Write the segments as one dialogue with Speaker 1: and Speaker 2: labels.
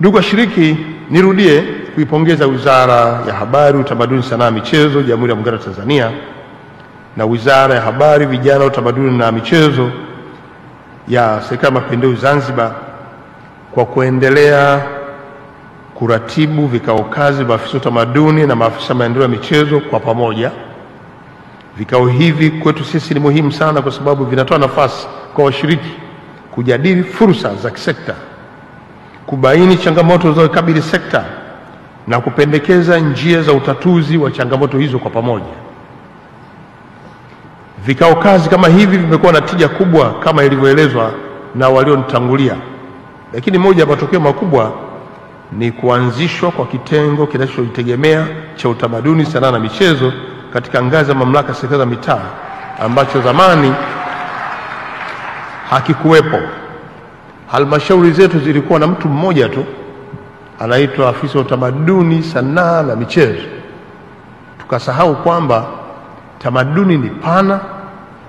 Speaker 1: Ndugu washiriki, nirudie kuipongeza Wizara ya Habari, Utamaduni, Sanaa na Michezo, Jamhuri ya Muungano wa Tanzania na Wizara ya Habari, Vijana, Utamaduni na Michezo ya Serikali ya Mapinduzi Zanzibar kwa kuendelea kuratibu vikao kazi maafisa utamaduni na maafisa maendeleo ya michezo kwa pamoja. Vikao hivi kwetu sisi ni muhimu sana kwa sababu vinatoa nafasi kwa washiriki kujadili fursa za kisekta, kubaini changamoto zinazokabili sekta na kupendekeza njia za utatuzi wa changamoto hizo kwa pamoja. Vikao kazi kama hivi vimekuwa na tija kubwa kama ilivyoelezwa na walionitangulia, lakini moja ya matokeo makubwa ni kuanzishwa kwa kitengo kinachojitegemea cha utamaduni, sanaa na michezo katika ngazi ya mamlaka ya serikali za mitaa ambacho zamani hakikuwepo. Halmashauri zetu zilikuwa na mtu mmoja tu anaitwa afisa utamaduni, sanaa na michezo. Tukasahau kwamba tamaduni ni pana,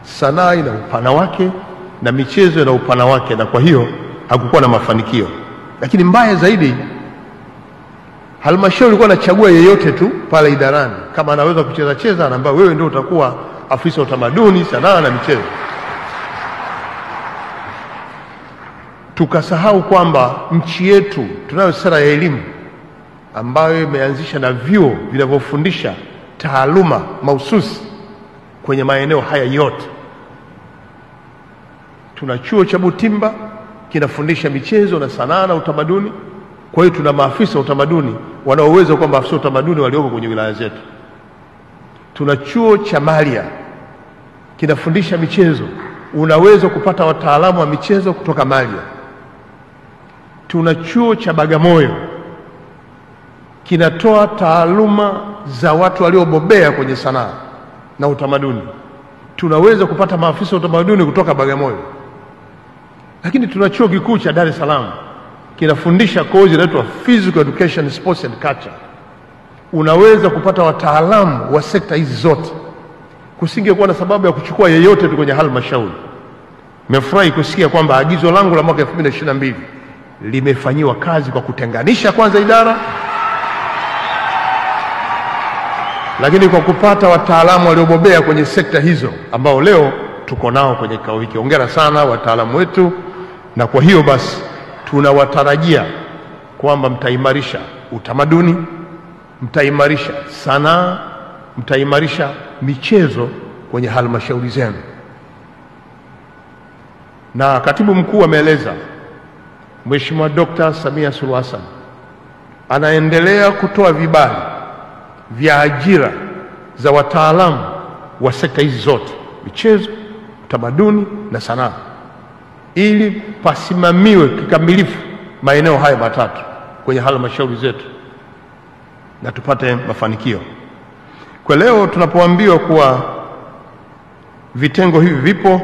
Speaker 1: sanaa ina upana wake na michezo ina upana wake, na kwa hiyo hakukuwa na mafanikio. Lakini mbaya zaidi, halmashauri ilikuwa inachagua yeyote tu pale idarani, kama anaweza kucheza cheza anaambia wewe ndio utakuwa afisa utamaduni, sanaa na michezo. Tukasahau kwamba nchi yetu tunayo sera ya elimu ambayo imeanzisha na vyuo vinavyofundisha taaluma mahususi kwenye maeneo haya yote. Tuna chuo cha Butimba kinafundisha michezo na sanaa na utamaduni. Kwa hiyo tuna maafisa utamaduni wanaoweza kwamba afisa utamaduni walioko kwenye wilaya zetu. Tuna chuo cha Malia kinafundisha michezo, unaweza kupata wataalamu wa michezo kutoka Malia. Tuna chuo cha Bagamoyo kinatoa taaluma za watu waliobobea kwenye sanaa na utamaduni, tunaweza kupata maafisa utamaduni kutoka Bagamoyo. Lakini tuna chuo kikuu cha Dar es Salaam kinafundisha kozi inaitwa Physical Education, Sports and Culture, unaweza kupata wataalamu wa sekta hizi zote. Kusingekuwa na sababu ya kuchukua yeyote tu kwenye halmashauri. Nimefurahi kusikia kwamba agizo langu la mwaka 2022 limefanyiwa kazi kwa kutenganisha kwanza idara, lakini kwa kupata wataalamu waliobobea kwenye sekta hizo ambao leo tuko nao kwenye kikao hiki. Hongera sana wataalamu wetu, na kwa hiyo basi tunawatarajia kwamba mtaimarisha utamaduni, mtaimarisha sanaa, mtaimarisha michezo kwenye halmashauri zenu. Na katibu mkuu ameeleza, Mheshimiwa Dr. Samia Suluhu Hassan anaendelea kutoa vibali vya ajira za wataalamu wa sekta hizi zote, michezo, utamaduni na sanaa, ili pasimamiwe kikamilifu maeneo haya matatu kwenye halmashauri zetu na tupate mafanikio. Kwa leo tunapoambiwa kuwa vitengo hivi vipo,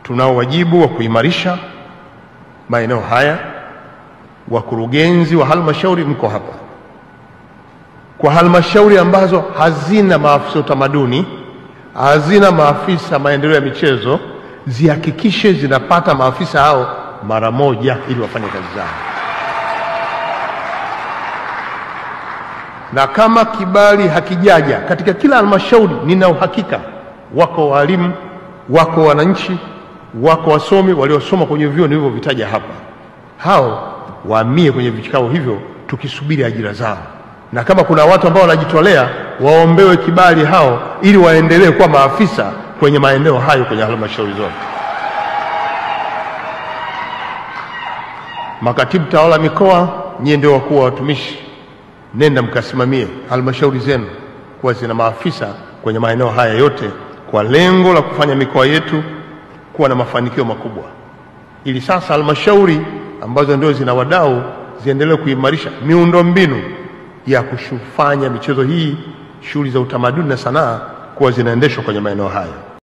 Speaker 1: tunao wajibu wa kuimarisha maeneo haya. Wakurugenzi wa halmashauri mko hapa. Kwa halmashauri ambazo hazina maafisa utamaduni, hazina maafisa maendeleo ya michezo, zihakikishe zinapata maafisa hao mara moja ili wafanye kazi zao. Na kama kibali hakijaja katika kila halmashauri, nina uhakika wako walimu, wako wananchi, wako wasomi waliosoma kwenye vyuo nilivyovitaja hapa. Hao wahamie kwenye vikao hivyo tukisubiri ajira zao. Na kama kuna watu ambao wanajitolea, waombewe kibali hao ili waendelee kuwa maafisa kwenye maeneo hayo kwenye halmashauri zote. Makatibu tawala mikoa, nyie ndio wakuu wa watumishi, nenda mkasimamie halmashauri zenu kuwa zina maafisa kwenye maeneo haya yote kwa lengo la kufanya mikoa yetu kuwa na mafanikio makubwa, ili sasa halmashauri ambazo ndio zina wadau ziendelee kuimarisha miundombinu ya kufanya michezo hii, shughuli za utamaduni na sanaa kuwa zinaendeshwa kwenye maeneo haya.